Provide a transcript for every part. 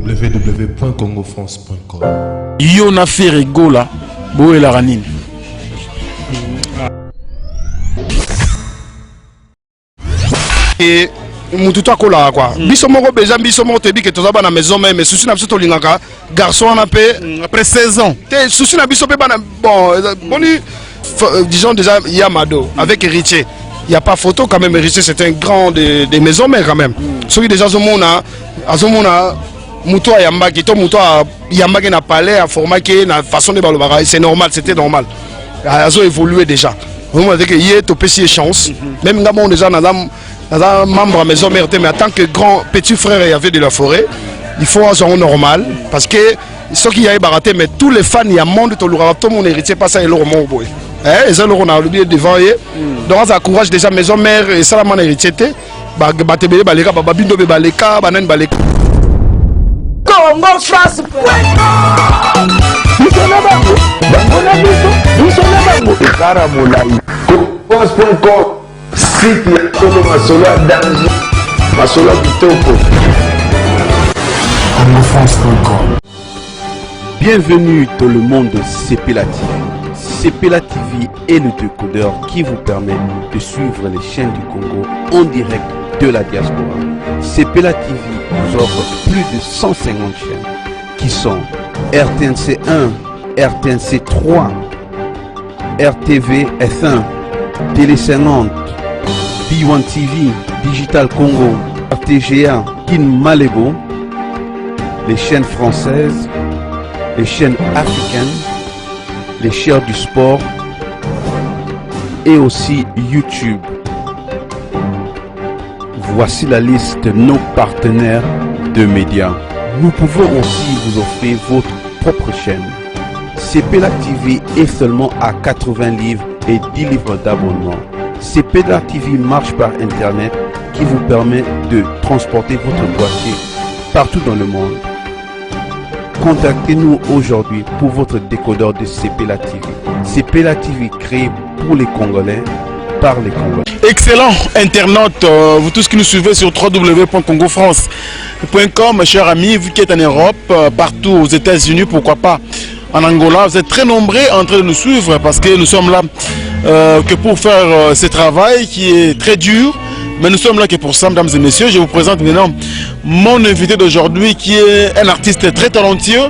www.congofrance.com. Yona Ferregola, Boé Laranine. Et mututo akola quoi. Biso moko beja biso moko tebi que toza bana maison mais souci na biso to lingaka garçon na pe Après 16 ans. te souci na biso pe bana bon boni disons déjà Yamado avec héritier. Il y a pas photo quand même, héritier c'est un grand des maisons mais quand même. Celui déjà azomona muto yambaki to muto yambaki na palais à format qui na façon de balobara c'est normal, c'était normal. Azo évolué déjà. Vraiment que hier to pesi chance. Même ngamo déjà na membre à maison mère mais en tant que grand petit frère il y avait de la forêt il faut un normal parce que ce qui y a baraté mais tous les fans il y a monde tout mon héritier pas ça et leur mon boy et ça on a oublié devant donc ça encourage déjà maison mère et ça la mon héritier té ba batebe baleka ba bindo be baleka banan baleka Congo France site ya Congo masolo ya danger masolo ya kitoko congofrance.com. Bienvenue dans le monde de Sepela TV. Sepela TV est le décodeur qui vous permet de suivre les chaînes du Congo en direct de la diaspora. Sepela TV vous offre plus de 150 chaînes qui sont RTNC 1, RTNC 3, RTV F1, Télé 50, B1 TV, Digital Congo, RTGA, Kin Malebo, les chaînes françaises, les chaînes africaines, les chaînes du sport et aussi YouTube. Voici la liste de nos partenaires de médias. Nous pouvons aussi vous offrir votre propre chaîne. Sepela TV est seulement à 80 livres et 10 livres d'abonnement. Sepela TV marche par internet qui vous permet de transporter votre boîtier partout dans le monde. Contactez-nous aujourd'hui pour votre décodeur de Sepela TV. Sepela TV créé pour les Congolais, par les Congolais. Excellent internaute, vous tous qui nous suivez sur www.congofrance.com, chers amis, vous qui êtes en Europe, partout aux États-Unis, pourquoi pas en Angola, vous êtes très nombreux en train de nous suivre parce que nous sommes là que pour faire ce travail qui est très dur, mais nous sommes là que pour ça, mesdames et messieurs. Je vous présente maintenant mon invité d'aujourd'hui qui est un artiste très talentueux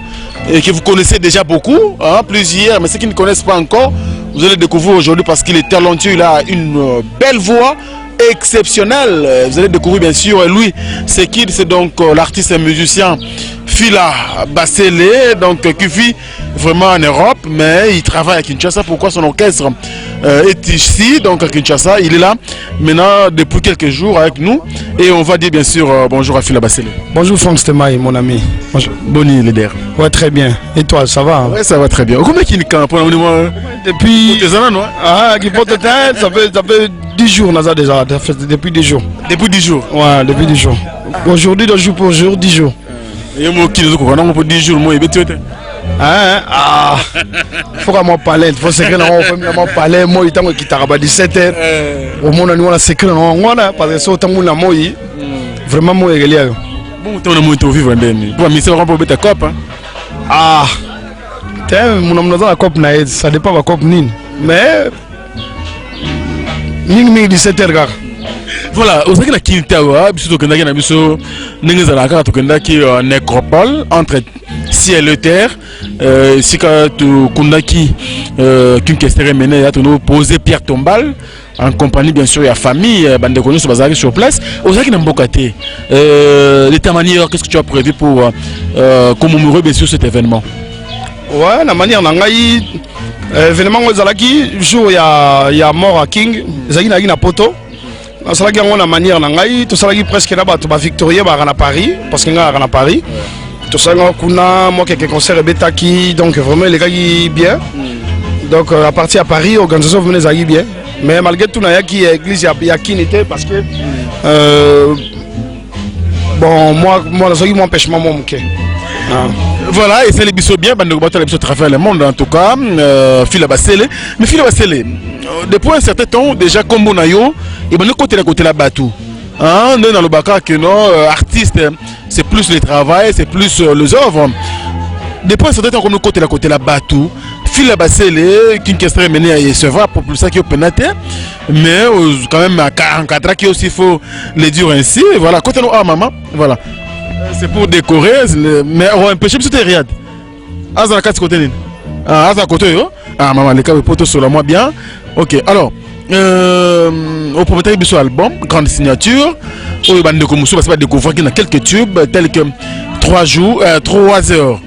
et que vous connaissez déjà beaucoup, hein, plusieurs, mais ceux qui ne connaissent pas encore, vous allez découvrir aujourd'hui parce qu'il est talentueux, il a une belle voix exceptionnelle. Vous allez découvrir bien sûr lui, c'est qui, c'est donc l'artiste et musicien Fila Basele, donc qui vit vraiment en Europe, mais il travaille à Kinshasa. Pourquoi son orchestre est ici, donc à Kinshasa. Il est là maintenant depuis quelques jours avec nous et on va dire bien sûr bonjour à Fila Basele. bonjour Franck Stemaï mon ami. Bonjour. Boni leader. Ouais très bien et toi ça va hein? Ouais ça va très bien. Combien qu'il camp pour depuis des années non? Ah qui porte tête ça fait 10 jours on a déjà depuis 10 jours. Depuis 10 jours. Ouais depuis 10 jours. Aujourd'hui de jour pour jour 10 jours. Et moi qui nous connais pour 10 jours moi il ah faut que moi parler faut que moi parler moi il t'envoie qui t'arrête 17h au monde on a secret on a parce que ça t'envoie moi vraiment moi il est bon tu as moi tu vivre ndeni pour mais c'est vraiment pour ta cop ah mon homme dans la cop na ça dépend de la cop nine mais ning 17h gars. Voilà, vous savez que la Kintawa, biso to na biso nengezala ka to ki nécropole entre ciel et terre, si ka to kundaki qu'une question menée à nous poser pierre tombale en compagnie bien sûr de la famille bande connus sur place. Vous savez que na mbokate l'état manière qu'est-ce que tu as prévu pour commémorer bien sûr cet événement? Ouais, la manière nangai événement ozalaki jour ya mort à King, zaki na poto. On a une manière tout ça presque là bas Victoria à Paris parce que nga à Paris tout ça kuna moi quelques concerts betaki donc vraiment les gars bien donc à partir à Paris organisation venait à bien mais malgré tout na qui église ya qui n'était parce que bon moi ça m'empêche moi mon voilà et c'est les bisous bien bande de les bisous travers le monde en tout cas Fila Basele mais Fila Basele depuis un certain temps déjà comme Bonayo et ben côté la bateau hein dans le baka que non artiste c'est plus le travail, c'est plus les œuvres. Depuis ça doit être comme le côté la bateau, fil la basselle, qu'une question menée à se voir pour plus ça qui est pénaté, mais quand même à 44 ans qui aussi faut les dire ainsi. Voilà, côté nous maman, voilà. C'est pour décorer, mais on empêche c'était rien. Ah, ça la quatre côté. Ah, ça côté yo. Ah, maman, les cas poteaux sur la moi bien. OK. Alors, au premier de album, grande signature, au bande de Komusu, parce que va découvrir qu'il y a quelques tubes tels que 3 heures.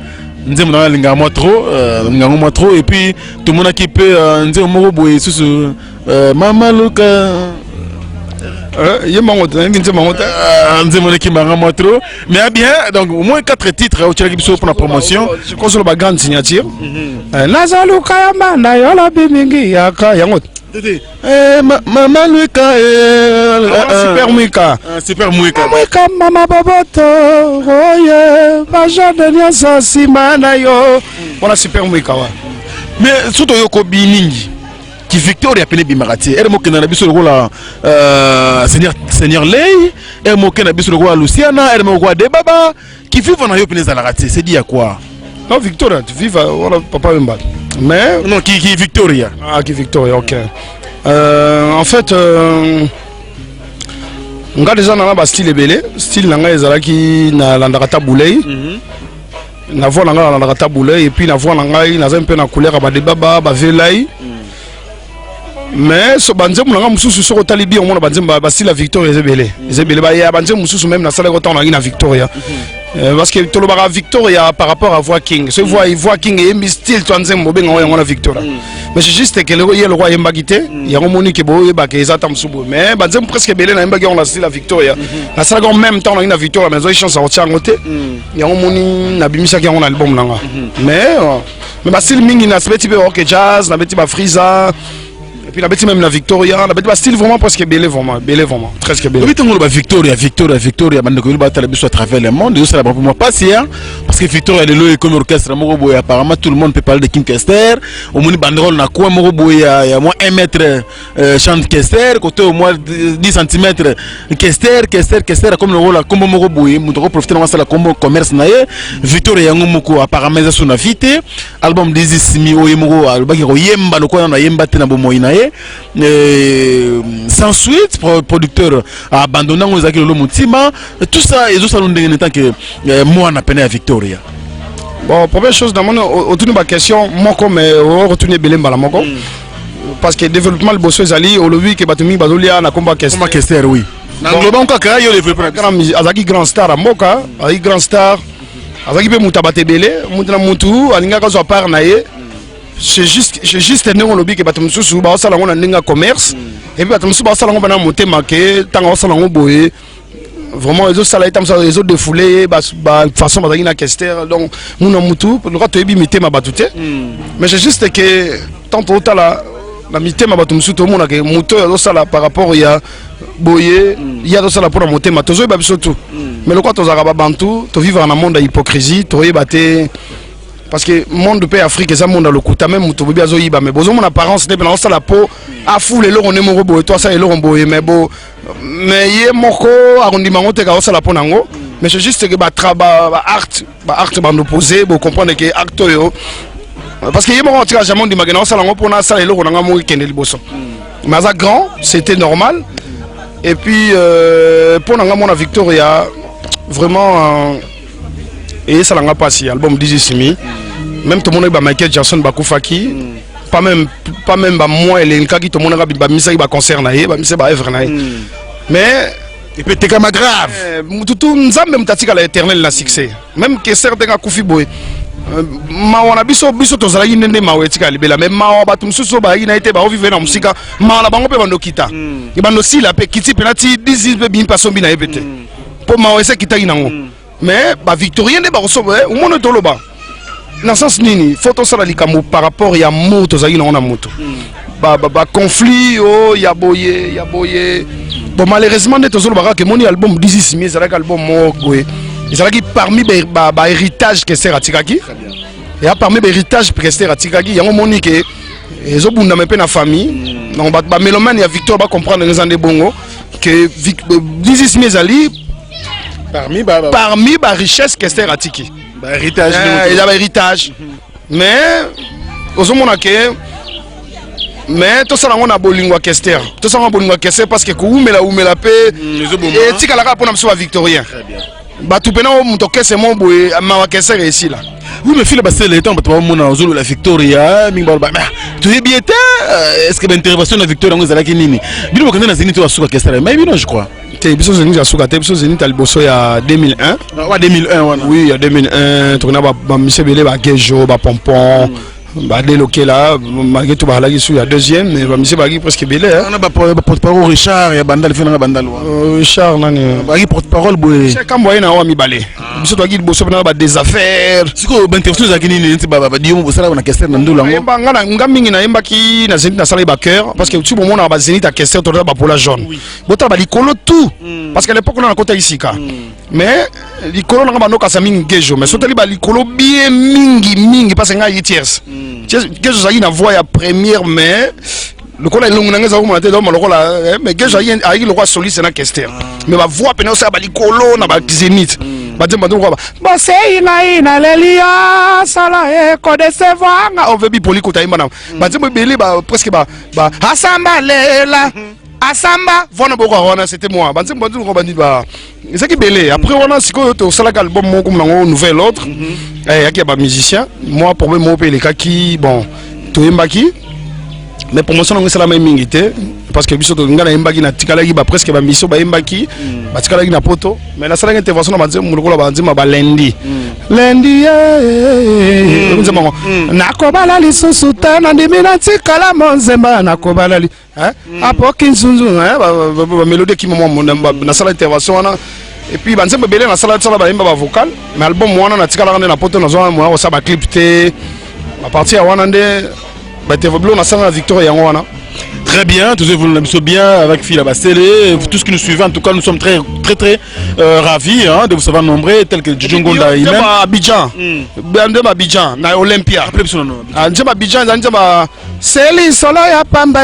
Nous avons trop et puis tout le monde qui peut nous avons Maman Luka. Mais bien, donc au moins 4 titres pour la promotion. Je console la grande signature. Nazaluka Yamanda Yola Bimingi Yaka Yangot. Maman Luka Super Muika. Super Muika. Muika Mama Boboto. Oye, Baja Denia Simana yo. Voilà Super Muika. Mais surtout Yoko Biningi. Qui Victoria Pene Bimarati, elle moque na biso lokola Seigneur Lei, elle moque na biso lokola Luciana, elle moque de Baba, qui vivent en Ayopene Zalarati, c'est dit à quoi? Non, Victoria, tu vis voilà papa Mba. Mais non, qui Victoria. Ah, qui Victoria, OK. En fait on a déjà un style belé, style nanga ezalaki na landakata boulay. Na voix nanga landakata boulay et puis na voix nanga na un peu na couleur ba de Baba, ba velai. Mais ce banzem on mususu sur talibi on mona banzem ba style la Victoria ezebele ba ya banzem mususu même na sala kota on a Victoria parce que tout le bara Victoria par rapport à voix King ce voix King et style to banzem bo benga on a Victoria mais c'est juste que le roi yembagité il y a moni ke bo ba ke ezata musubu mais banzem presque belé na yembagi on la style la Victoria na sala en même temps on a Victoria mais ils chance à sortir ngote il y a moni na bimisa ki on album nanga mais ba style mingi na sebeti be rock jazz na beti ba Frieza. Et puis la bête même la Victoria, la bête style vraiment presque belé vraiment, presque belé. Oui, la Victoria, maintenant que le à travers le monde, ça pour moi pas si parce que Victoria est le comme orchestre Moroboy apparemment tout le monde peut parler de Kim Kester, au moins banderole na quoi Moroboy il y a moins 1 mètre chant Kester, côté au moins 10 cm Kester comme le rôle comme Moroboy, mon profiter dans la combo commerce naé, Victoria ngomoko apparemment ça son vite, album des Simi Oyemoro, album qui yemba le quoi na yemba tena bomoina. Sans suite, producteur a abandonné le Moutima, tout ça, et tout ça, nous disons que moi, on a peine à Victoria. Bon, première chose, dans mon autour de ma question, moi, comme retourner Belemba, parce que le développement, le bosso, Zali, au lobby, que Batumi, Badolia, n'a combat question. Combat question, oui. Dans le global, il y a le développement. Azaki grand star à Moka, Azaki grand star, Azaki peut Moutabate Belé, Moutana Moutou, Alinga Kazo Par Naye. C'est juste un lobby que batum sous ba sala ngona ninga commerce et puis batum sous ba sala ngona monter marqué tant sala ngoboé vraiment les autres sala itam ça les autres défoulés ba façon ba na Kester donc muna mutu le rate bi mité ma batute mais c'est juste que tant pour la mité ma batum sous tout le monde que muto ya sala par rapport ya boyé il y a sala pour monter ma tozo ba biso tout mais le quoi tozaka ba bantu to vivre dans un monde d'hypocrisie to yebaté. Parce que le monde de pays Afrique, c'est un monde dans le coup. Tu as même tout bien zoïba, mais bon, mon apparence n'est pas dans la peau. À fou les on est morobo et toi ça est l'oromboé, mais bon, mais y est moko arrondissement on te gagne ça la peau nango. Mais c'est juste que bah art bande opposé, vous comprenez que acteur yo. Parce que y est moko tirage jamais dit magana ça lango pour na ça les on a mori kende liboso. Mais ça grand, c'était normal. Et puis pour nanga mon Victoria vraiment et ça l'a passé album Dizisimi même tout le monde ba Michael Jackson ba Koufaki pas même ba moi et les qui tout le monde ba misa ba concert na ba misa ba œuvre na mais et puis t'es comme grave tout nzambe mtatika la éternel na succès même que certains Koufi boy ma wana biso tozala yinende ma wetika libela mais ma ba tumsuso ba ina été ba vivre na musika ma la bango pe bando kita ibando si la pe kiti penati 10 pe bin paso bina ebete pour ma wese kita inango mais ba victorien ne ba recevoir au monde toloba dans sens nini photo sala likambo par rapport ya moto za ina ona moto ba conflit oh ya boye bon malheureusement net tozolo ba que mon album 16 mais c'est album mo goé ezalaki parmi ba héritage que c'est ratikaki et parmi ba héritage que c'est ratikaki yango moni que ezobunda me pe na famille donc ba mélomane ya Victor ba comprendre les ande bongo que 16 mais ali Parmi ba richesse Kester atiki. Ba héritage. Il y a héritage. Mais aux hommes mais tout ça on a bolingwa Kester. Tout ça on a bolingwa Kester parce que koumela pe et tika la pour na victorien. Très bien. Ba tout pena on toke c'est mon boy ma Kester ici là. Oui, mais fille, c'est le temps pour mon zone la Victoria, tu es bien, est-ce que l'intervention de la Victoria nous a la kinini? Bien, on connaît la Zénith ou à Souka Kester, mais bien, je crois. Tu es bien Zénith à Souka, tu es bien Zénith à Liboso il y a 2001. Ouais, 2001, oui, il y a 2001. Tu connais Michel Belé, Gejo, Pompon. Bah déloqué là, malgré tout bah là il y a deuxième, mais Michel Bagui presque belé. On a porte-parole Richard et Bandal fait dans Bandal. Richard nani. Bagui porte-parole boy. C'est comme boy na wa mi balé. Michel Bagui bosso na ba des affaires. Siko intervention za kinini nti ba diom bo sala na Kester na ndula ngo. Ba ngana ngamingi na yemba ki na Zénith na sala ba cœur parce que tu moment na ba Zénith à Kester to ba pola jaune. Bota ba likolo tout parce qu'à l'époque on a côté ici ka. Mais likolo na ba no ka mingi gejo mais sotali ba likolo bien mingi parce que nga yitiers. Que je suis na voix à première mais le col est long na ngeza ko dans le col mais que j'ai ayi le roi soliste na Kester mais ma voix pena ça ba likolo na ba Zénith ba demba donc ba c'est ina lelia sala e ko décevoir on veut bi poli ko taimba na ba demba belé ba presque ba asamba lela asamba vona boko wana c'était moi ba demba donc ba dit ba c'est qui belé après on a siko to sala album mon comme na nouvel autre yaki ba musicien moi pour moi pe les kaki bon to yembaki mais pour moi ça non c'est la même mingité parce que biso to ngana yembaki na tikalaki ba presque ba mission ba yembaki ba tikalaki na poto mais la sala intervention na banze muloko la banze ma ba lundi nakobala lisusu te na ndimi na tikala monzemba nakobala li apoki nzunzu ba mélodie qui mo na sala intervention wana et puis banzemba belé na sala ba yemba ba vocal mais album wana na tikala na poto na zo mo sa ba clip te à partir wana nde ba te voblo na sala Victoria yango wana. Très bien, tous vous l'aimez bien avec Phila Bastélé, tout ce qui nous suivent, en tout cas nous sommes très ravis de vous savoir nombreux, tel que Djongo Ndaïmen. Abidjan, Abidjan, na Olympia. Appelez son nom. Abidjan, Céline Solo ya Pamba,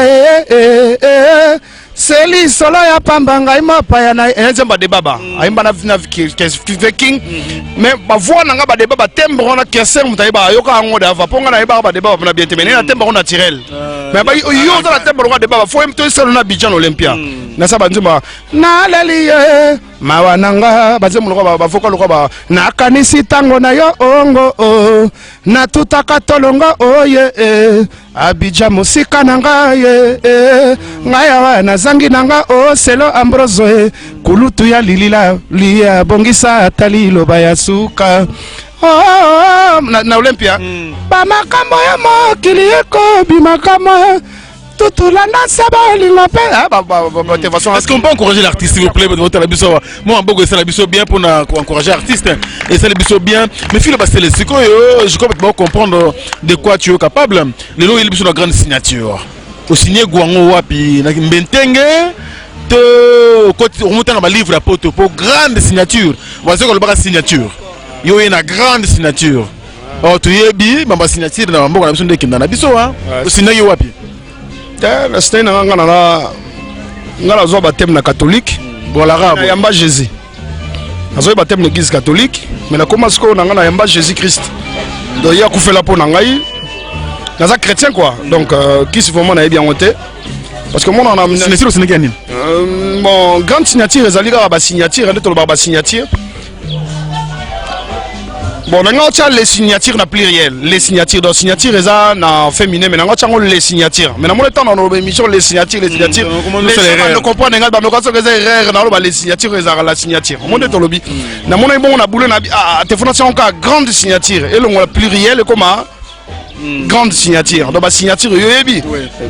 Céline Solo ya Pamba, Ngaïma Payana, Nzamba de Baba, Aïmba na King, mais ma voix n'a pas de Baba, Tembo na Kester, Mutaïba, Yoka Angoda, Vaponga na Eba de Baba, bien téméné, la Tembo naturel. Mais yo dans la Tembo de Baba, faut me sur na Abidjan Olympia. Na sa banzuma, na lali mawananga, bazemu loba ba voka loba na kanisi tango na yo ongo na tutaka tolonga oye Abidjan musika nanga ye ngaya wana zangi nanga selo ambrozo kulutu ya lilila lia bongisa tali loba ya suka na Olympia ba makambo ya mokili eko bimakamo est-ce qu'on peut encourager l'artiste s'il vous plaît? Moi en Bogo c'est la biso bien pour encourager l'artiste et c'est la biso bien mais Phila Bastélé c'est quoi je crois que comprendre de quoi tu es capable les lots il y a une grande signature au signé Guango wapi na Mbentenge te côté remonter dans ma livre à poto pour grande signature voici qu'on le bas signature il y a une grande signature oh tu es bien ma signature dans Bogo la biso de Kindana biso au signé wapi c'est un ngana zo baptême na catholique voilà na yamba Jésus azo baptême na église catholique mais na commence ko na ngana yamba Jésus Christ donc il y a ku fela po na ngai na za chrétien quoi donc qui se vraiment na bien monté parce que moi on a signature c'est nani bon grande signature ezali ka ba signature ndeto ba signature. Bon, maintenant, les signatures na pluriel. Les signatures, donc signatures, na féminin, mais maintenant, les signatures. Mais dans le temps, dans nos émissions, les signatures. Les gens ne comprennent pas, les signatures, la signature. Au monde de lobby. Dans mon émission, on a boulé, on a grande signature. Et le pluriel, comment grande signature. Donc, signature,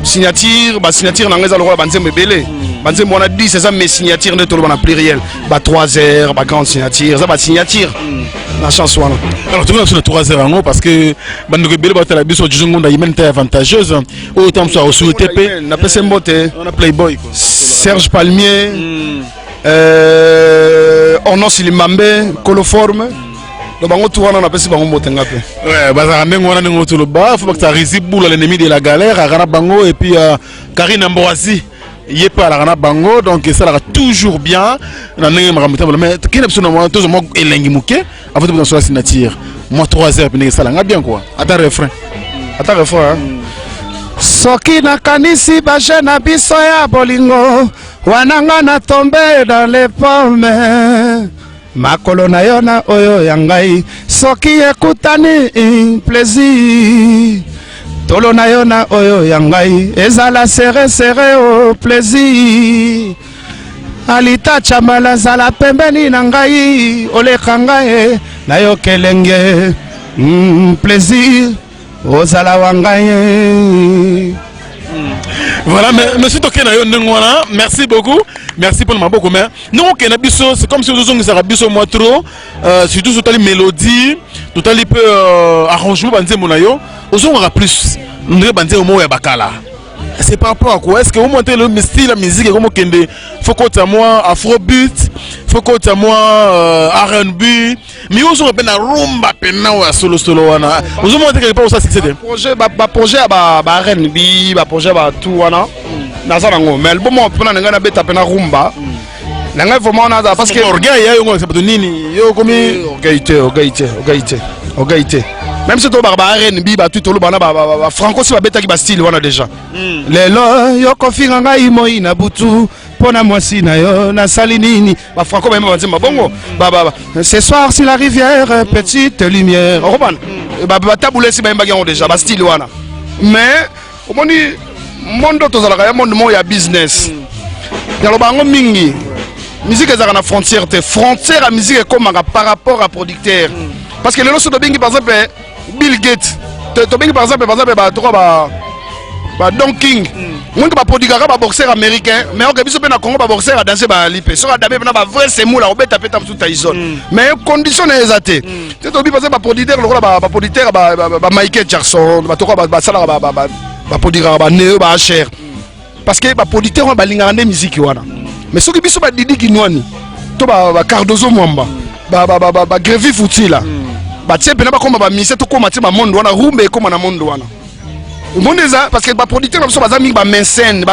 signature, signature, on a banzem belé. Banzem, on a dit, c'est ça, mes signatures, on a pluriel. 3 heures, grande signature, ça, signature. La chanson. Alors, tu vois, sur 3 heures, parce que Bandouke Bélé, la biso du Jongo Ndaïmen était avantageuse. Autant soit au sous-TP. On a PC Mbote. On a Playboy. Serge Palmier. Ornon Silimambe. Coloforme. Donc, on a PC Bango Mbote. Ouais, on a tout le bas. Il faut que ça résiste l'ennemi de la galère. Arana Bango et puis Karine Ambroisi. il est pas à la bango donc ça l'a toujours bien na ndenge makambo tabala mais qui n'a absolument tous moi elengi muke avant de dans la signature moi 3 heures puis ça l'a bien quoi attends refrain hein soki nakanisi baje na biso ya bolingo wananga na tombe dans les pommes makolo na yo na oyo ya ngai soki ekutani plaisir tolo na yo na oyo ya ngai ezala serre au plaisir alita chamala zala pembeni na ngai oleka ngai na yo kelenge plaisir ozala wa ngai. Voilà, monsieur Tokena Yonengwana, merci beaucoup. Merci pour le maboko. Mais nous, c'est comme si nous avons biso moi trop. Surtout sur les mélodies, tout à l'heure arrangement, nous avons plus. Nous avons au mot bakala. C'est par rapport à quoi? Est-ce que vous montez le style, la musique, comme Kende, faut qu'on t'a moi afrobeat, faut qu'on t'a moi R&B, mais vous avez un rumba penao à solo wana. Vous avez monté quelque part où ça succède? Projet, projet à R&B, projet à tout wana. Nazarango, mais le bon moment pour n'engager beta pena rumba. N'engager vraiment nada parce que orgueil, il y a un peu de nini, yo comme orgueillité. Même si tu as R&B, tout le monde franco si beta qui style wana déjà. Lelo yo kofi nga imoi na butu pona mwasi na yo na salinini ba franco même ba bongo ce soir sur la rivière petite lumière roman ba tabouler si ba yango déjà ba style wana mais omoni mondo tozalaka ya monde mo ya business yalo bango mingi musique ezaka na frontière à musique ekomaka par rapport à producteur parce que lelo so to bingi par exemple Bill Gates to bingi par exemple ba to ba Don King on va produire un boxeur américain mais on biso pe na Congo ba boxeur a danser ba lipe so a dabe na ba vrai c'est moula obeta peta tout Tyson mais condition na ezate tu to bi passer ba producteur le ba producteur ba Michael Jackson ba to ba sala ba produire ba Neo ba cher parce que ba producteur ba linga na musique wana mais so ki biso ba Didi Kinwani to ba Cardozo Mwamba ba Grevi Futila ba tie pena ba koma ba mise to koma tie ba monde wana rumbe koma na monde wana parce que les producteurs ne sont pas mis mécènes,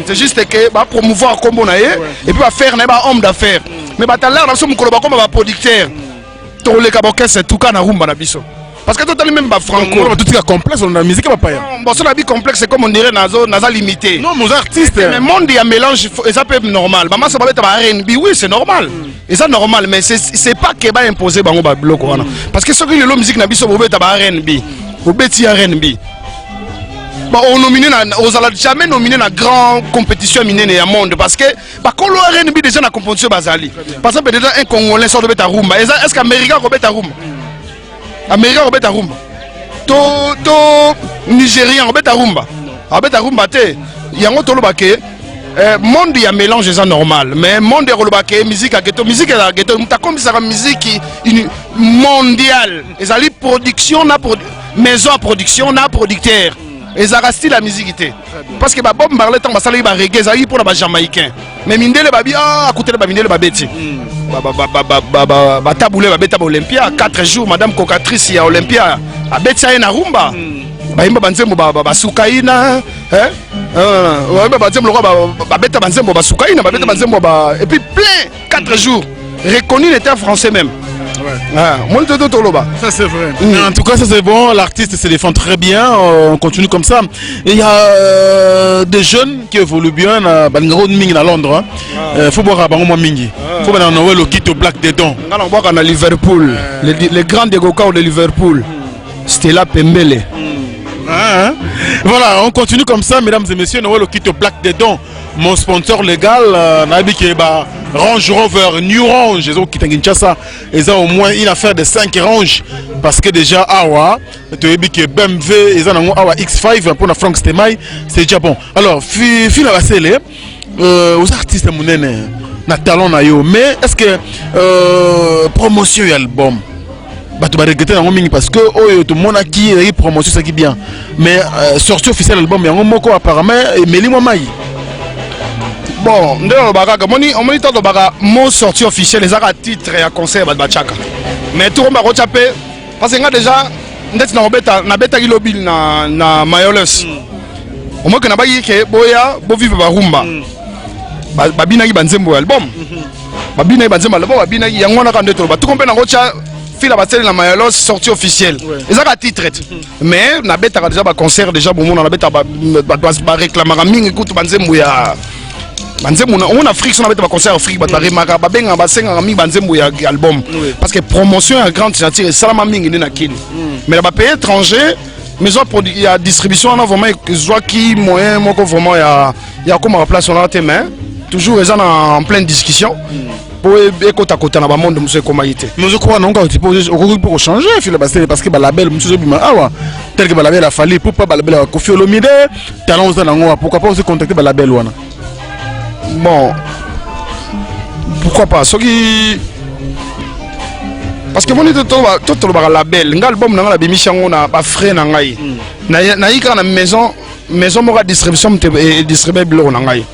c'est juste que promouvoir comme on a et puis faire un homme d'affaires. Mais les sont comme producteurs. Tous les cabocats c'est tout cas na rumba na biso. Parce que tout même franco, tout est complexe dans la musique pas pas. Bon, ça la vie complexe c'est comme on dirait naza limité. Non, nos artistes. Le monde il y a mélange et ça peut être normal. Maman ça va être R&B, oui, c'est normal. Et ça normal mais c'est pas que va imposer bango ba bloc wana. Parce que ce que la musique na biso bo beta R&B. Au Betty R&B. Bon, on nomine on jamais nominé dans grande compétition minée à monde parce que quand le R&B déjà na compétition bazali. Par exemple déjà un Congolais sort de beta rumba. Est-ce qu'Américain ko beta rumba? Américain ko beta rumba. To Nigérien ko beta rumba. A beta rumba te. Yango to lo baké monde il y a mélange ça normal mais monde est musique à ghetto musique à ghetto t'as comme ça musique mondiale et ali production na maison à production na producteur et ça reste la musique parce que Bob Marley tant basali ba reggae ça pour les jamaïcains mais mindele babi à côté de mindele babeti ba taboulé ba beta Olympia 4 jours madame cocatrice à Olympia a betsa na rumba baimba banzembo ba sukaina babeta banzembo ba sukaina babeta banzembo ba et puis plein 4 jours reconnu l'État français même. Ça c'est vrai. En tout cas ça c'est bon, l'artiste se défend très bien, on continue comme ça. Et il y a des jeunes qui évoluent bien à Londres. Il faut boire à Bango Mingi. Il faut boire le kit au Black dedans. On va boire à Liverpool, les grands dégokas de Liverpool. C'était là Pembele. Voilà, on continue comme ça, mesdames et messieurs. Nous avons le kit au Black dedans. Mon sponsor légal, Nabi Keba, Range Rover, New Range, ils ont quitté Kinshasa. Ils ont au moins une affaire de 5 ranges. Parce que déjà, Awa, tu as dit que BMW, ils ont Awa X5 pour la Frank Stemai, c'est déjà bon. Alors, fil à la scellé, aux artistes, na talent na yo, mais est-ce que promotion et album? Bah, tu vas regretter parce que tout le monde a qui est promotion, ça qui est bien. Mais sortie officielle album, il y a un mot apparemment, mais les moments. Bon, on m'a dit que mon sortie officielle, les arts titres et à concert, mais tout le monde a parce que déjà, on a bêta na Mayolus. au moins que na ba yike boya bo vivre ba rumba babina ki banzembo album babina ki banzembo album babina ki yango na ka ndetolo ba tout compte na ngocha fila ba tele na mayalo sortie officielle ezaka titre mais na beta déjà ba concert déjà bon on a beta ba réclamer mingi kutu banzembo ya banzembo on Afrique on a beta ba concert Afrique ba remaka ba benga ba senga mingi banzembo ya album parce que promotion à grande signature salama mingi na kini mais ba pays étranger maison il y a distribution on a vraiment soit qui moyen moko vraiment il y a comme la place on a tes mains toujours les gens en pleine discussion pour écouter à côté dans le monde monsieur comment il était mais je crois non quand tu pour changer parce que label monsieur Zobima ah tel que label a fallu pour pas label Koffi Olomide talent ça nango pourquoi pas aussi contacter label wana bon pourquoi pas ce qui parce que mon tout le label l'album n'a la bimishango na ba frère na ngai na yika na maison mora distribution et distribuer bilo na ngai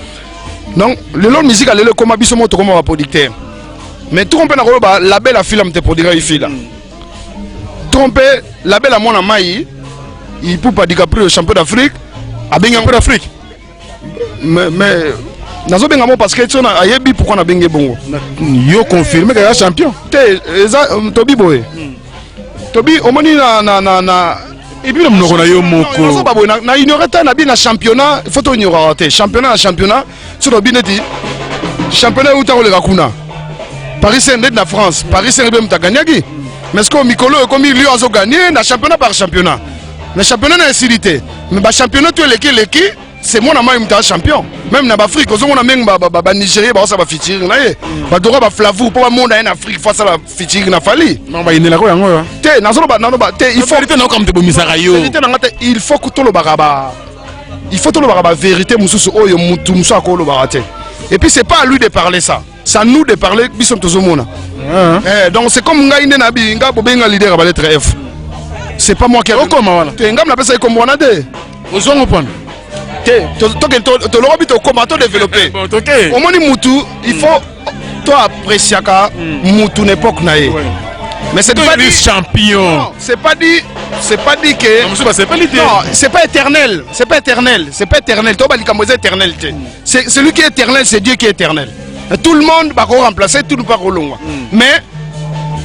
donc le long musique allait le comme biso moto comme producteur mais tromper na ko label a film te produire il tromper label a mon mai il peut pas dire le champion d'Afrique a bien champion d'Afrique mais nazo benga mo parce que tu na ayebi pourquoi na bengé bongo yo confirmé que ya champion te Tobi boy Tobi omoni na et puis nous on a yo moko na ignorer ta na bi na championnat il faut to ignorer te championnat sur le bineti championnat où ta le kuna Paris Saint-Germain na France Paris Saint-Germain ta gagné mais ce que Mikolo comme lui a gagné na championnat par championnat mais championnat na insilité mais ba championnat tu l'équipe c'est mon ami qui est champion même dans l'Afrique on a même ba Nigeria ba ça va featuring na ye ba dora ba Flavou pour monde en Afrique face à la featuring na fali non ba inela ko yango te nazolo ba te il faut vérité non comme te bomisaka yo il faut que tout le baraba il faut tout le baraba vérité mususu oyo mutu musa ko lo barate et puis c'est pas à lui de parler ça c'est à nous de parler bisom tozomona donc c'est comme ngai na bi nga bobenga leader ba lettre F c'est pas moi qui a comment voilà te ngam na pesa comme wana de ozongo pon to l'obi to comment to développer au moins mutu il faut toi apprécier ka mutu n'époque naé mais c'est pas dit champion c'est pas dit que non c'est pas l'idée non c'est pas éternel to ba likambo éternel c'est celui qui est éternel c'est Dieu qui est éternel tout le monde va remplacer tout le pas rolonga mais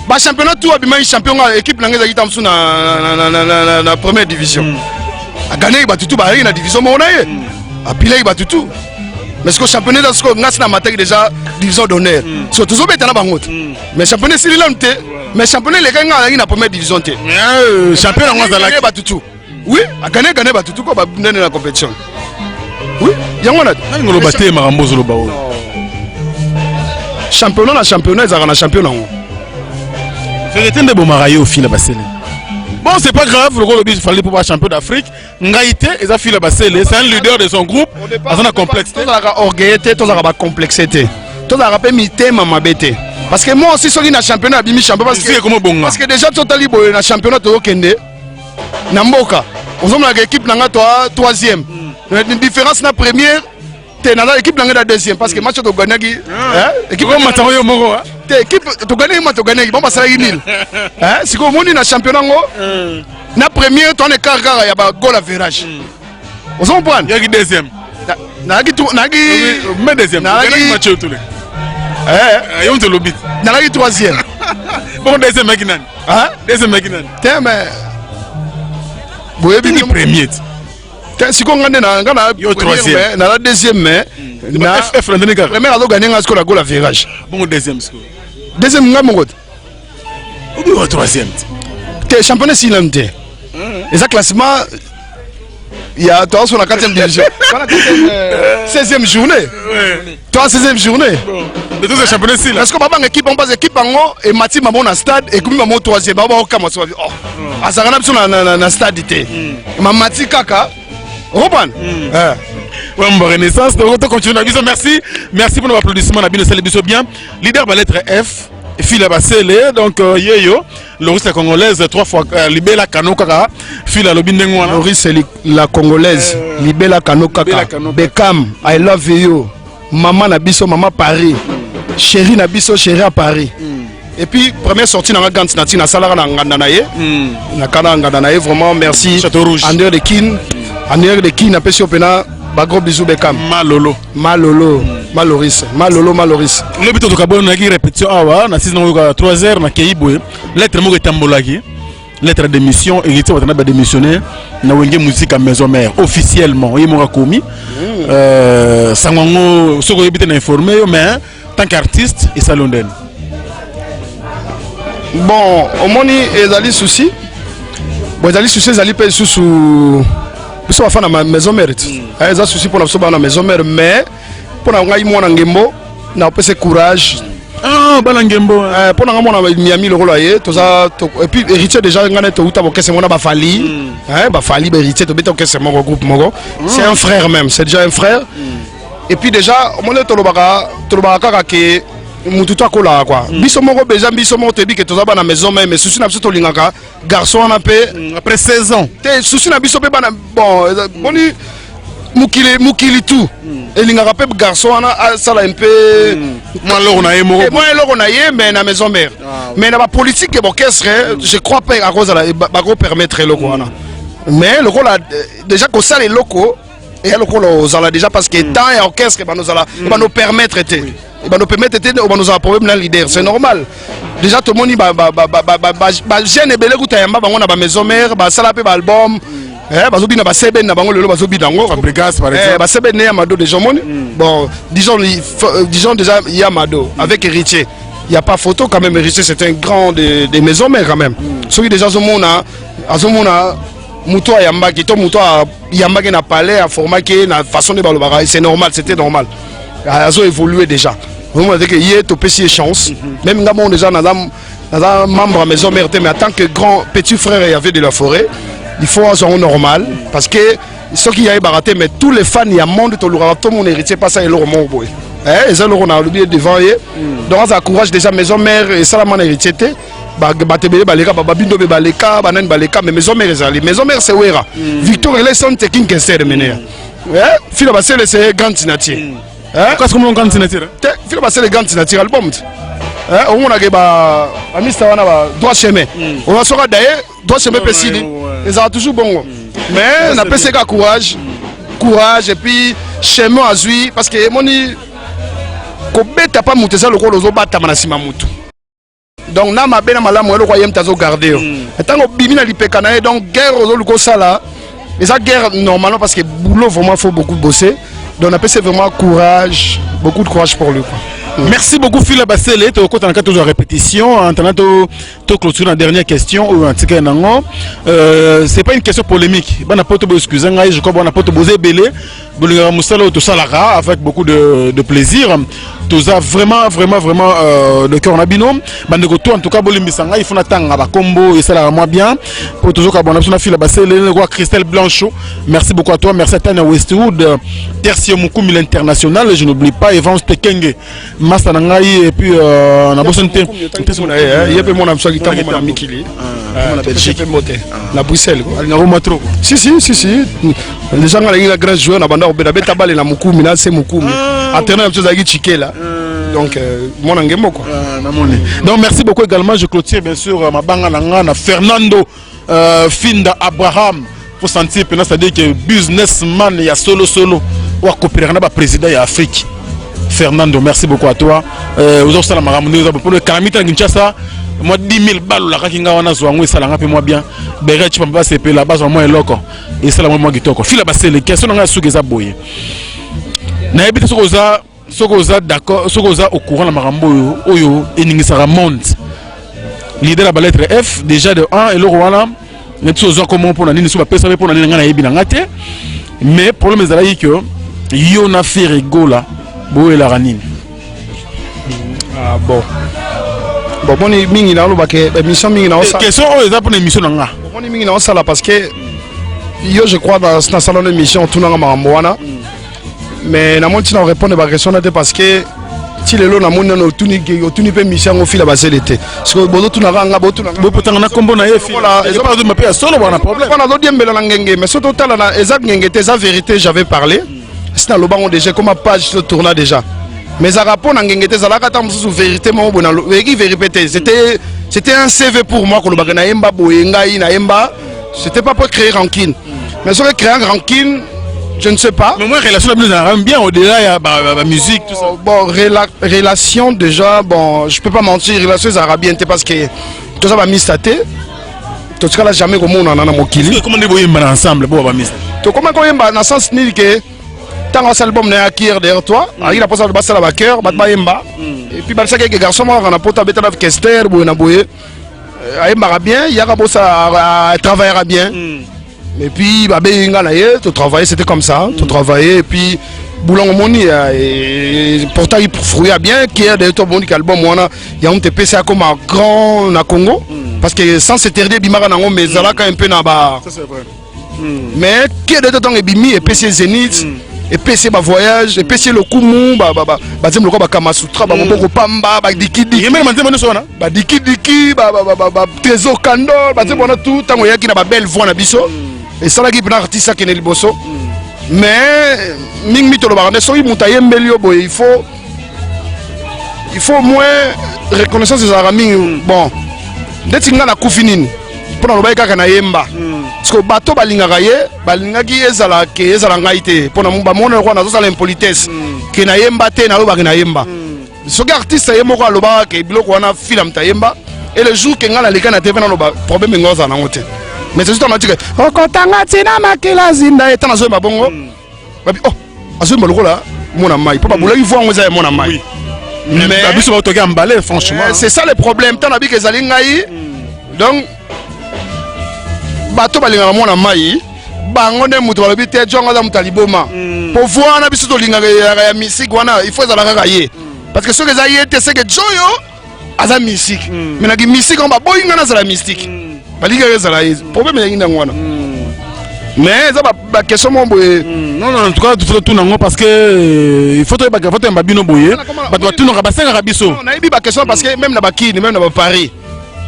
ba championnat tout abima champion équipe nanga za kitamsu na première division a gagné batutu ba na division mo na ye a pilé batutu mais ce que championnat dans ce que ngas na matek déjà division d'honneur so toujours betana bangot mais championnat si l'homme mais championnat les gars na première division te championnat ngwa za la batutu oui a gagné batutu ko ba ndene na compétition oui yango na ngolo baté marambo zolo bawo championnat ezaka na championnat ngo vérité nde bomarayo fil basele bon c'est pas grave le rôle il fallait pour champion d'Afrique ngaité et ça fil basele c'est un leader de son groupe dans un complexe tout la orgueillité tout la complexité tout la rappel mitema mabete parce que moi aussi soki na championnat bimi champion parce que déjà totali boy na championnat to kende na mboka ozomla ka équipe nanga toi troisième une différence na première te na équipe nanga da deuxième parce que match to gagnaki équipe matayo moko équipe to gagner bon ça nil hein si ko moni na championnat ngo na premier ton écart ya ba goal average on s'en prend yaki deuxième mais deuxième match tout yo te lobit na la troisième bon deuxième mec nan hein deuxième mec nan te mais boye bi premier si ko ngane na yo troisième na la deuxième mais na FF premier a gagné un score à goal average bon deuxième score deuxième nga mongo ou troisième te championnat si l'amte et ça classement il y a toi sur la 4e division 16e journée toi 16e journée de tous les championnats si là parce que baba équipe on passe équipe ngo et Mati mamo na stade et comme mamo 3e baba o kama so oh azana biso na stade té Mati kaka Roban ouais mon renaissance donc on continue na biso merci pour nos applaudissements na bino sel biso bien leader ba lettre F Fila Basele donc yeyo Loris la congolaise 3 fois Libela Kano kaka Fila lobindengo wana Loris la congolaise Libela Kano kaka Beckham I love you maman na biso maman Paris chérie na biso chérie à Paris et puis première sortie na Gant na salara na nganda na ye na kana nganda na ye vraiment merci Château Rouge André de Kin en arrière de qui n'a pas si opena ba gros bisous Bekam. Malolo. Maloris. Le but de Kabon na qui répétition awa na 3h na Keibwe. Lettre mo tambolaki. Lettre de mission héritier watana ba démissionner na wenge musique à maison mère officiellement. Il m'a commis. Sangongo soko yebite na informé mais tant qu'artiste et salondaine. Bon, au moni ezali souci. Bon, ezali souci ezali pe sous biso bafana na maison mère. Eza souci pour na biso na maison mère mais pour na ngai mwana ngembo na pese courage. Ah, balangembo. Pour na mwana Miami le roloyer, toza et puis héritier déjà ngana to uta bokese mona ba fali. Ba fali ba héritier to beto kese mon groupe mongo. C'est un frère même, c'est déjà un frère. Et puis déjà mon to lobaka kaka ke mututo akola quoi. Biso mongo beja biso mongo tebi ke toza ba na maison mais souci na biso to lingaka garçon na pe après 16 ans. Te souci na biso pe ba na bon boni mukili tout. Et il rappelle garçon ça un peu moi loro na ye mais na maison mère mais la politique et orchestre je crois pas à cause de la gros permettre le quoi mais le rôle déjà que ça les locaux et le rôle aux ala déjà parce que temps et orchestre va nous ala va nous permettre était va nous permettre était on va nous avoir problème là leader c'est normal déjà tout le monde ba jeune belé ku tayamba bango na ba maison mère ba sala pe ba album bazobi na basebe na bango lelo bazobi dango Fabregas par exemple basebe ne Amado déjà moni bon disons déjà Yamado avec héritier il y a pas photo quand même héritier c'est un grand des maisons mères quand même celui déjà azomona muto yamba ki to muto yamba ki na palais à format qui na façon de balobara c'est normal c'était normal azo évolué déjà vraiment avec hier to pesi chance même ngamo déjà na membre maison mère mais en tant que grand petit frère il y avait de la forêt. Il faut un genre normal parce que ceux qui y a baraté mais tous les fans il y a monde tout mon héritier pas ça et leur mon boy ils ont on a oublié devant eux donc ça encourage déjà maison mère et ça la mon héritier batebe baleka babindo be baleka banan baleka mais maison mère ezali maison mère c'est wera Victor et les son taking que mener filo basele c'est grand nature qu'est-ce que mon grand nature filo basele grand nature album on a ba amista wana ba droit chemin on va sera d'ailleurs droit chemin pesili ils ont toujours bon mais on a passé courage et puis chemin azui parce que moni ko beta pas mutesa le ko lozo bata manasima mutu donc na mabe na malamu le royaume tazo garder tant bimi na lipeka na donc guerre ozo luko sala et ça guerre normalement parce que boulot vraiment faut beaucoup bosser donc on a passé vraiment courage beaucoup de courage pour lui quoi. Merci beaucoup Phil Bassele, tu as encore toujours répétition en tenant to clôture la dernière question ou en tout cas non c'est pas une question polémique. Bon n'importe quoi excusez moi je crois bon n'importe quoi belé bolingara musala tout ça là avec beaucoup de plaisir. Tout ça vraiment le cœur na binôme. Bandeko toi en tout cas bolimbisanga il faut attendre ba combo et ça là moi bien pour toujours ka bon na Phil Bassele roi Christelle Blanchot. Merci beaucoup à toi, merci à Tania Westwood, Tertio Mukumi l'international, je n'oublie pas Evans Tekenge. Massa Nangai et puis on a besoin de temps. Il y a peu mon ami qui t'a mon Mikili. La Belgique. La Bruxelles. Si. Les gens ont la grande joueur, on a bandé au Bédabé Tabal et la Mukumi, là c'est Mukumi. Attendant un peu de Chiké là. Donc mon angemo quoi. Donc merci beaucoup également. Je clôture bien sûr ma banga nanga Fernando Finda Abraham. Faut sentir que c'est-à-dire que businessman il y a solo ou à coopérer avec le président de l'Afrique. Fernando, merci beaucoup à toi. Vous avez la maramouné pour le Karamita Kinshasa. Moi 10 000 balles là kinga wana zwango ça langa pe moi bien. Beret tu peux pas se payer la base au moins loko. Et ça la moi kitoko. Fila basele question nga sugeza boye. Na ebite sokoza d'accord, sokoza au courant la marambo oyo eningisa monde. Leader la lettre F déjà de 1 et le rwanda. Mais tout ça comment pour la nini sur pesa pour la nini ngana yebi ngate. Mais problème ezala que yo na faire rigola. Bo la ranine. Ah bon. Bon mingi na lo baké émission mingi na ça. Question aux pour émission nga. Bon mingi na ça là parce que yo je crois dans salon d'émission tout na marambo wana. Mais na monti na répondre ba question là parce que si le lo na moni na tuni pe mission au fil basé l'été. Parce que bozo tout na nga bo tout na. Bo potanga na kombo na ye fil. Et pas de m'appeler solo wana problème. On a d'autres mbela na ngenge mais surtout tala na exact ngenge tes vérité j'avais parlé. C'est dans le banc déjà comme page se tourna déjà. Mais à rapport à ngengete zalaka ta mususu vérité mo bona vérité c'était un CV pour moi ko lo bagana yemba boyenga ina yemba c'était pas pour créer rancune. Mais sur le créant rancune, je ne sais pas. Mais moi, relation nous aime bien au-delà, il y a la musique, tout ça. Bon, relation déjà, bon, je peux pas mentir, relation arabienne, parce que tout ça va mistater. Tout ça là jamais comme on en a mon kili. Comment on est ensemble, bon, on va mistater. Tu comment on est dans le sens ni que tant que l'album n'est acquis derrière toi, il a pas ça de passer la cœur, bat yemba. Et puis ça que garçon moi on a pas tabeta avec Kester, bouna boye. Ayemba bien, il y a pas ça travaillera bien. Et puis bah ben tu travaillais, c'était comme ça, tu travaillais et puis boulon moni et pourtant il fruit bien qui est de ton bon album on a il y a un TPC comme un grand na Congo parce que sans s'interdire bimara nango mais ça là quand un peu na ba. Ça c'est vrai. Mais qui est de ton et bimi et PC Zénith et PC ba voyage et PC le Kumu ba zem le ko ba Kamasutra ba mboko pamba ba dikidi Et même maintenant on a ba dikidi ba trésor candor ba zem on a tout tango yaki na ba belle voix na biso et ça là qui peut artiste qui est le bosso. Mais mingi to lo ba ne so yi mutaye mbelio boy il faut moins reconnaissance des aramis bon ndeti nga na kufinini pour na kaka na yemba parce que bato balingaka ye balingaki ezala ngai te pour na bamona ko na zo sala impolitesse ke na yemba te na lo ba na yemba soki artiste ye moko aloba ke biloko wana film ta yemba et le jour que nga na leka na TV na lo ba problème ngoza na ngote mais c'est juste on a dit que okotanga tina makila zinda eta na zo ba bongo babi oh azo mbalo la mona mai pour ba bulaki voix ngoza ya mona mai mais la biso ba toka emballer franchement c'est ça le problème tant na bi ke zali ngai donc bato balingaka mona mai bango nde mutu balobi te jongo za mutu aliboma po voir na biso tolingaka ya musique wana il faut ezala kaka ye parce que soki eza ye te seke joyo aza musique mais naki musique on baboyinga nazala mystique balingaka ezala ye problème eyangi ndango wana mais eza baquestion mo boye non en tout cas tout nango parce que il faut yemba bino boye bato batunaka basengaka biso nayebi baquestion parce que même na bakini même na baparis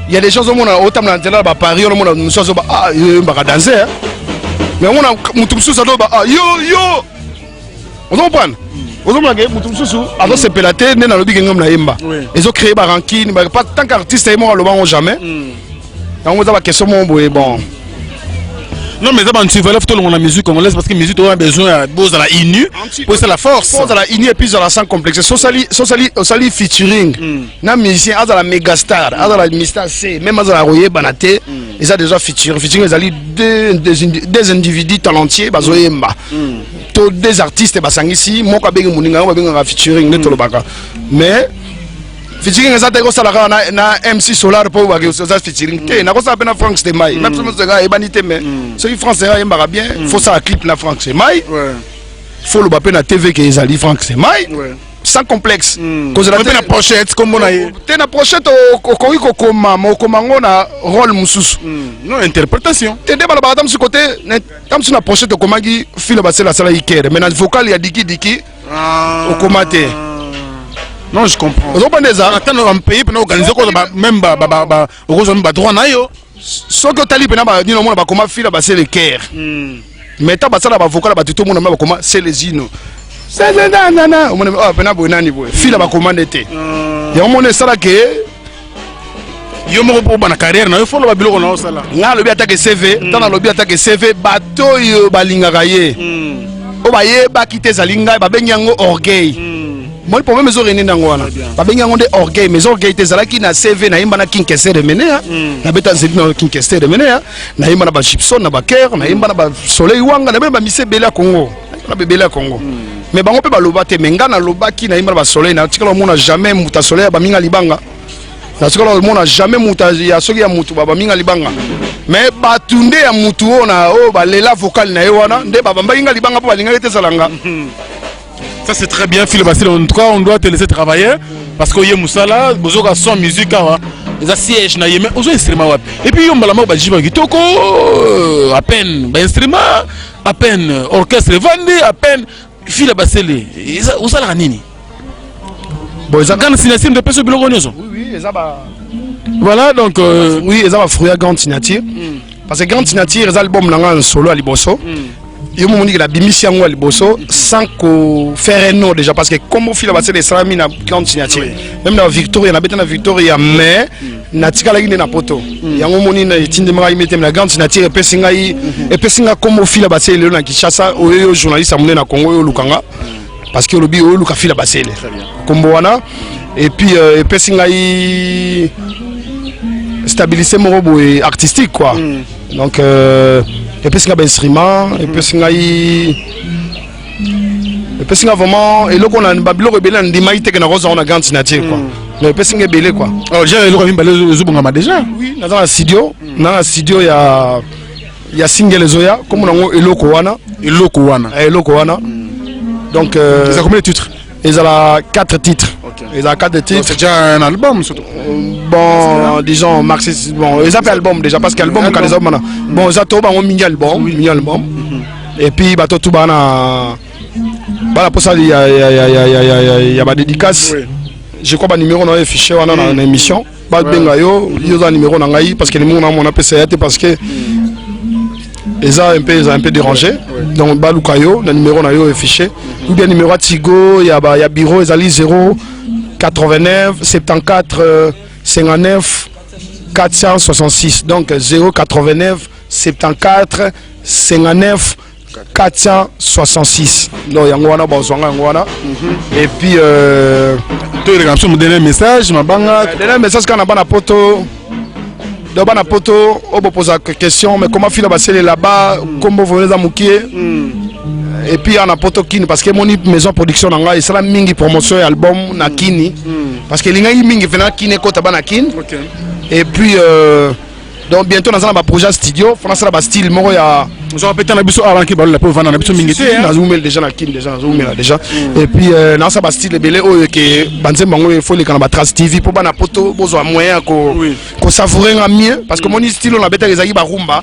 il y a des choses au monde autant dans la Paris on a une chose ah il va danser mais on a mutumsu ça doit ah yo on comprend on comprend que mutumsu alors c'est pelaté né dans le big ngam na yemba ils ont créé barankine pas tant qu'artiste et moi le vend jamais donc on a la question mon bon non mais ça tu veux tout le monde la musique congolaise parce que musique on a besoin de la inu pour c'est la force pour la inu et puis la sans complexe sali featuring na musicien à la méga star à la Mr C même à la Royer Banaté ils a déjà featuring les ali des individus talentueux bazoyemba to des artistes basangisi moko bengi muninga ba benga featuring ne to lobaka mais featuring ça tego sala na MC Solar pour ba que ça featuring te na ko ça na Frank Stemai même si ça ga ebanité mais ceux français yemba bien faut ça clip na Frank Stemai faut le baper na TV que ezali Frank Stemai sans complexe cause la na pochette comme on a te na pochette ko ko koma ngo na rôle mususu non interprétation te de bala badam sur côté tam sur na pochette ko magi filo ba sala sala ikere mais na vocal ya diki au komate. Non, je comprends. Vous comprenez ça? Attends, on paye pour organiser même droit na yo. Ce que tu as dit, ni le monde va comment faire c'est le cœur. Mais tu as ça la vocal ba tout le monde va comment c'est les ino. C'est nanana, on me ah pena bonani boy. Fila ba commander té. Ya on est ça là que yo mo ko bana carrière na yo follow ba biloko na osala. Nga lobi attaque CV, dans lobi attaque CV bato yo balinga ye. O ba ye ba kité zalinga ba benyango orgueil. Moi le problème est réuni dans wana ba benga ngonde orgueil mais orgueil te zalaki na CV na imba na kinkester de menea na beta zeli na kinkester de menea na imba na ba Gibson na ba Cœur na imba na ba Soleil wanga na ba mise bela Congo na bebela Congo mais bango pe ba loba te menga na lobaki na imba na ba Soleil na tikala mona jamais muta Soleil ba minga libanga na tikala mona jamais muta ya soki ya mutu ba minga libanga mais ba tunde ya mutu ona o ba lela vocal na yo wana nde ba minga libanga po ba linga te salanga. Ça c'est très bien, Phil Basile. En tout cas, on doit te laisser travailler parce que Moussala, besoin de son musique, les sièges na yeme, aux instruments. Et puis on va la main bajiba kitoko, à peine instrument, à peine orchestre vendé, à peine Phil Basile. Où ça la nini? Bon, ils ont gagné signature de personnes bilogonioso. Oui, ils ont voilà donc oui, ils ont fruit à grande signature parce que grande signature, ils ont album nanga solo à Liboso. yo moni que la bimisi yango liboso sans ko faire un nom déjà parce que comme au fil basé les salami na grande signature même dans Victoria na beta na Victoria mais na tikala ine na poto yango moni na tinde maka imete na grande signature epesinga comme au fil basé le na Kinshasa oyo journaliste amune na Congo yo lukanga parce que lobi oyo luka fil basé le kombo wana et puis epesinga stabiliser mon robot artistique quoi donc et puis c'est un instrument et puis c'est vraiment et là qu'on a une babylone rebelle on dit maïté que na rose on a grande signature quoi mais puis c'est belé quoi alors j'ai le revim balé zubongama déjà oui dans la studio il y a single zoya comme on a eloko wana donc ça combien de titres ils ont 4 titres. Ils ont 4 titres. C'est déjà un album surtout. Bon, disons marxiste. Bon, ils ont fait album déjà parce qu'album quand les hommes bon, ils ont tout un mini album. Et puis bah tout bana. Bah pour ça il y a ma dédicace. Je crois pas numéro dans fichier on a dans l'émission. Bah benga yo, ils ont numéro dans ngai parce que les gens on a PCAT parce que ils ont un peu dérangé. Donc balukayo le numéro na yo fichier. Ou bien numéro Tigo, il y a bureau, ils ont 0 89 74 59 466 donc 0 89 74 59 466 donc yango wana bazwanga yango wana et puis toi il a me donner un message mabanga donner un message quand on a bana poto donc bana poto on peut poser une question mais comment fila basele là-bas comment vous venez à Moukié et puis on a poto kini parce que mon maison production nanga et ça la mingi promotion et album na kini parce que linga mingi fena kini ko tabana kini et puis donc bientôt dans un projet studio fona ça la style moko ya nous avons pété na biso avant ki balu la pauvre na biso mingi té na zoomel déjà na kini déjà zoomel déjà et puis dans ça style belé oyo ke banze bango il faut les kana Trace TV pour bana poto bozo moyen ko savourer mieux parce que mon style on a bêta ezaki ba rumba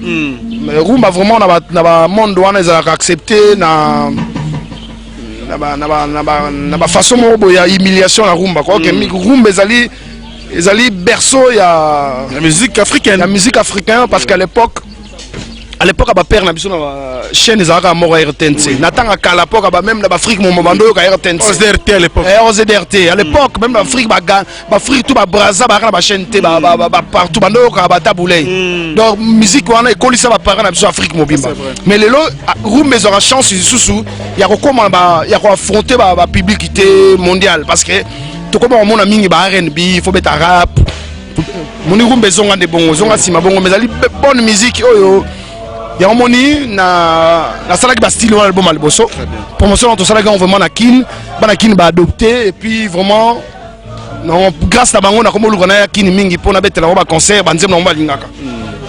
rumba vraiment na ba monde wana ils ont accepté na façon moko ya humiliation la rumba quoi que rumba ezali berceau ya la musique africaine parce qu'à l'époque à ba père na biso na chaîne ezaka moko RTNC natanga kala poka ba même na Afrique mon bando ka RTNC OZRT à l'époque OZRT à l'époque même na Afrique ba Afrique tout ba Brazza ba na ba chaîne T ba partout bando ka ba taboulay donc musique wana ekolisa ba parents na biso Afrique mobimba mais lelo room mais aura chance sous ya ko comment ba ya ko affronter ba publicité mondiale parce que to comme on a mingi ba R&B il faut mettre rap mon room bezonga de bongo zonga sima bongo mais ali bonne musique oyo ya moni na salaki ba style album alboso promotion to salaki vraiment na kin ba adopté et puis vraiment non grâce à bango na komo lukana ya kin mingi pona betela ba concert banzem na lingaka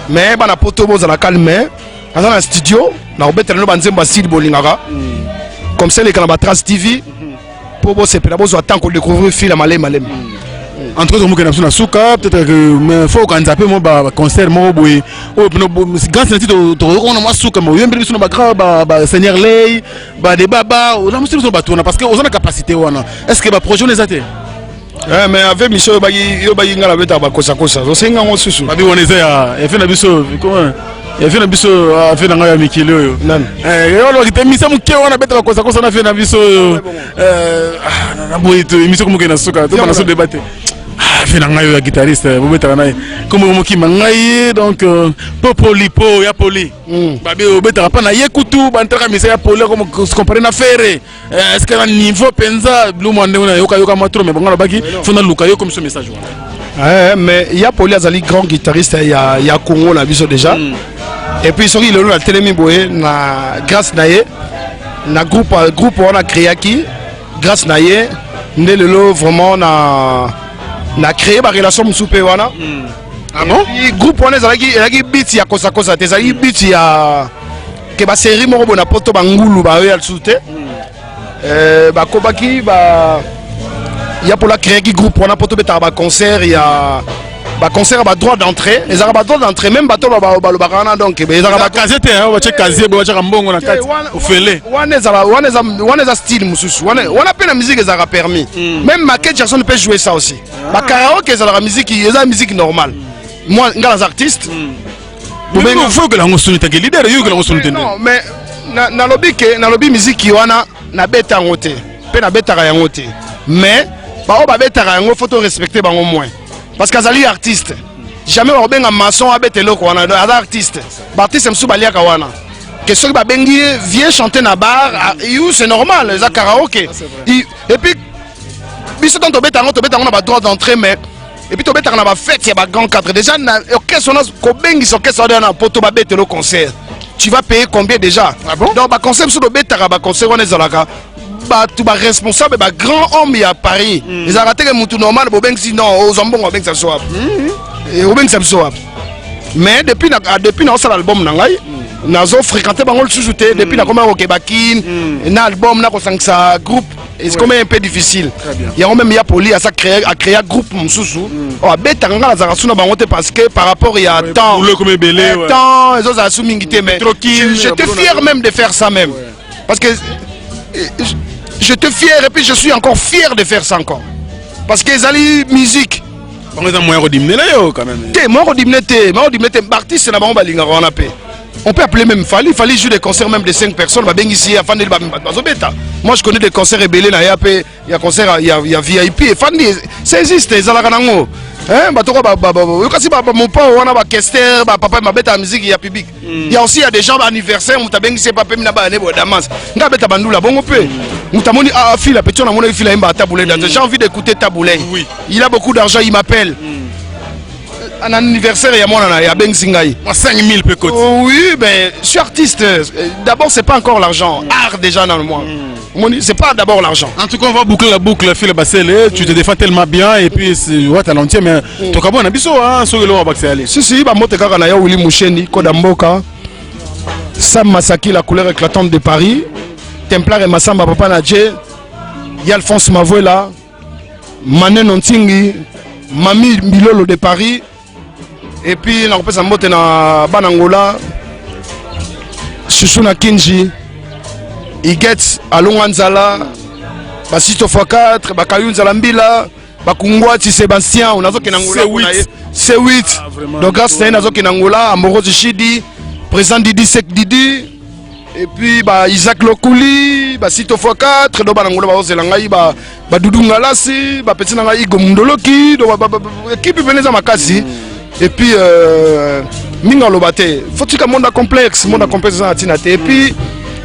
mais bana poto boza la calme dans un studio na betela no banzem ba style bolingaka comme ça les kana ba Trace TV pour bosser pour bozo attend qu'on découvrir film malem entre autres mokena na suka peut-être que mais faut qu'on zappe mo ba concert mo boy o grand c'est to on a suka mo yembi biso na ba Seigneur Lay ba de baba on a musu ba tona parce que on a capacité wana est-ce que ba projet les até mais avec monsieur yo ba yinga la beta ba kosa so senga ngo susu ba bi woneza ya fait na biso comment ya fait na biso fait na ngaya mikilo yo yo lo kitemisa muke wana beta ba kosa na fait na biso na boy to émission comme na suka to na so débattre finalement un guitariste comme donc popolipo ya poli babi obetaka pa na yekutu bantaka misa ya poli comme comparer na ferre est-ce que na niveau penza blue monde na yoka matro mais bangala baki fona luka yo comme ce message mais ya poli azali grand guitariste ya Congo na biso déjà et puis soki lelo na telemi boye na grâce na ye na groupe on a créé qui grâce na ye ndé lelo vraiment na créé ma relation msupe wana ah bon et groupe wana ezalaki beat ya kosa te ezalaki beat ya ke ba série moko bona poto bangulu ba yo sute ba kobaki ba ya pour la créer qui groupe wana poto beta ba concert ya ba concert ba droit d'entrée les araba droit d'entrée même bato ba bakana donc les araba casette hein ba check casier ba check mbongo na kati ofele wana style mususu wana pe na musique ezara permis même Michael Jackson peut jouer ça aussi ba karaoke ezara musique normale moi ngala artiste faut que la ngosuni ta leader yo que la ngosuni non mais nalobi musique wana na beta yango te pe na betaka yango te mais bao ba betaka yango faut respecter bango moins parce qu'azali artiste jamais ba benga maçon abetelo ko wana aza artiste ba artiste msu baliaka wana que ceux qui bengi vient chanter na bar c'est normal les karaoké et puis biso tant to beta yango na ba droit d'entrée mais et puis to beta na ba fête ya ba grand cadre déjà na orchestre na ko bengi orchestre na poto ba betelo concert. Tu vas payer combien déjà? Ah bon? Donc, le concept sur le bétara, le conseil, on est tu vas responsable, le grand homme à Paris. Ils ont raté que moutou normal, si non, aux ambons, on ça soit. Et on ça soit. Mais depuis l'album, nous avons fréquenté le sous-jouté, depuis nous avons fait l'album, nous avons fait un groupe. C'est quand même un peu difficile. Il y a même Poli à créer un groupe Moussou. Parce que par rapport il y a temps, je te fier même de faire ça même. Parce que je te fier et puis je suis encore fier de faire ça encore. Parce que les musique. On est moins redimné là quand même. Moi redimné, artiste c'est la balinga on a payé. On peut appeler même Fali jouer des concerts même de 5 personnes. Moi je connais des concerts rebellés, il y a concert, il y a VIP et Fandi, ça existe, ça la ranango. Hein, mon père, on a Kester, papa m'a bête à la musique, il y a public. Il y a aussi des gens anniversaire, où t'as bien c'est pas même là-bas, damas. N'a bête à bandou là, bon on peut. Où t'as mon fille la petite, on a mon fille là, taboulé. J'ai envie d'écouter taboulé. Oui. Il a beaucoup d'argent, il m'appelle. Un anniversaire, il y a moi, il y a Ben Singaï. 5000 peut coûter. Oui, ben, je suis artiste. D'abord, c'est pas encore l'argent. Art déjà dans le monde. C'est pas d'abord l'argent. En tout cas, on va boucler la boucle, Phil Bassele. Tu te défends tellement bien et puis c'est ouais, talentueux, mais tu as bon abisso, hein, sur le long, on va aller. Si, bah, moi, t'es quand on Willy Moucheni, Kodamboka, Sam Masaki, la couleur éclatante de Paris, Templar et Massamba Papa Nadje, Yalphonse Mavoela, Mané Nontingi, Mami Milolo de Paris. Et puis, on a un na Banangola, Chouchouna Kinji, Igets, Alonganzala, Basito x4, Bakayun Zalambila, Bakungwati Sébastien, on a C8. Donc, grâce à Nazoki Nangola, Amorosi Chidi, président Didi Sek Didi, et puis Isaac Lokouli, Basito x4, donc Banangola, Baozelangaï, Doudou Ngalasi, Petit Nangaï Gomundoloki, donc équipe venez à Makasi. Et puis, Minga Lobate, faut-il qu'un monde complexe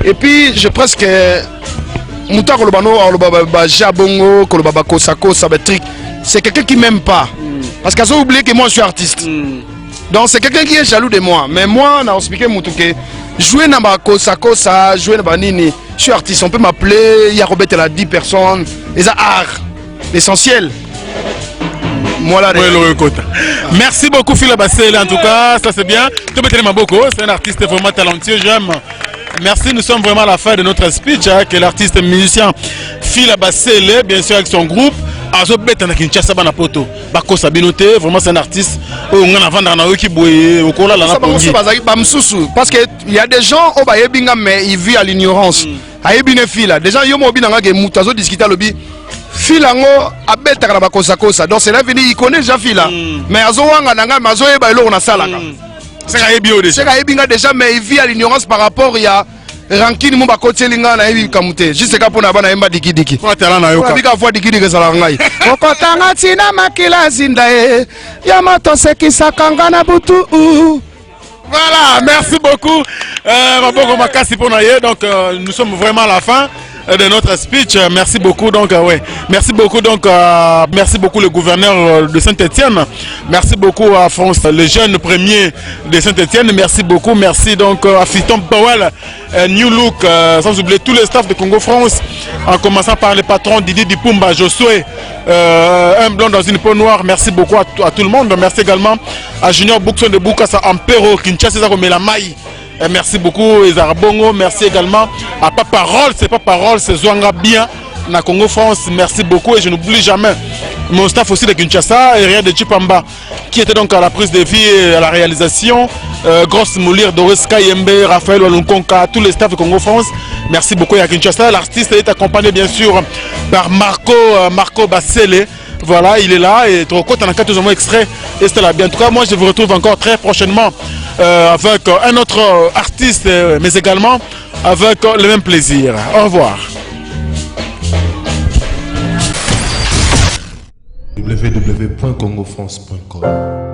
et puis, je pense que Mouta Kolobano, Jabongo, Kolobaba Kosako, ça va être trick. C'est quelqu'un qui m'aime pas. Parce qu'ils ont oublié que moi je suis artiste. Donc c'est quelqu'un qui est jaloux de moi. Mais moi, on a expliqué Moutouké. Jouer dans ma Kosako, ça, jouer dans ma Nini. Je suis artiste, on peut m'appeler, il y a Robert, il a 10 personnes. Et ça, art. L'essentiel. Merci beaucoup Phil Bassele, en tout cas, ça c'est bien. C'est un artiste vraiment talentueux, j'aime. Merci, nous sommes vraiment à la fin de notre speech, hein, que l'artiste musicien Phil Bassele, bien sûr avec son groupe, Azobeta na Kinshasa bana poto. Bako Sabinote, vraiment c'est un artiste. On a vendu na qui boye, au kola la pongi. Parce que il y a des gens au Bayebinga mais ils vivent à l'ignorance. Ayebine Phil, des gens yomo binanga ke mutazo discuter lobi. Filango abeta kana bakosa kosa donc c'est là venu il connaît déjà Fila mais azowanga nanga mazoye ba elo na salaka c'est kayebi déjà c'est kayebi déjà mais il vit à l'ignorance par rapport il y a rankini mo bakotelinga na yebi kamute juste ka pona bana yemba dikidiki ko tala na yoka bika fois dikidiki sala ngai okotanga tina makila zinda e yamato sekisaka ngana butu voilà merci beaucoup Maboko Makasi pour naye donc nous sommes vraiment à la fin de notre speech. Merci beaucoup donc ouais. Merci beaucoup donc merci beaucoup le gouverneur de Saint-Étienne. Merci beaucoup à France le jeune premier de Saint-Étienne. Merci beaucoup. Merci donc à Fiston Powell, New Look, sans oublier tous les staffs de Congo France, en commençant par le patron Didier Dipumba, Josué, un blond dans une peau noire. Merci beaucoup à tout le monde. Merci également à Junior Boukson de Boukassa Ampero Kinshasa comme la maille. Merci beaucoup Ezarbongo, merci également à Paparol, c'est Zwanga bien na Congo France, merci beaucoup et je n'oublie jamais mon staff aussi de Kinshasa et rien de Chipamba qui était donc à la prise de vie et à la réalisation, Grosse Moulir, Doris Kayembe, Raphaël Walunkonka, tous les staffs de Congo France, merci beaucoup à Kinshasa. L'artiste est accompagné bien sûr par Marco Bassele. Voilà, il est là et trop content, on a 4 extraits et c'était là bien. En tout cas, moi je vous retrouve encore très prochainement avec un autre artiste, mais également avec le même plaisir. Au revoir. www.congofrance.com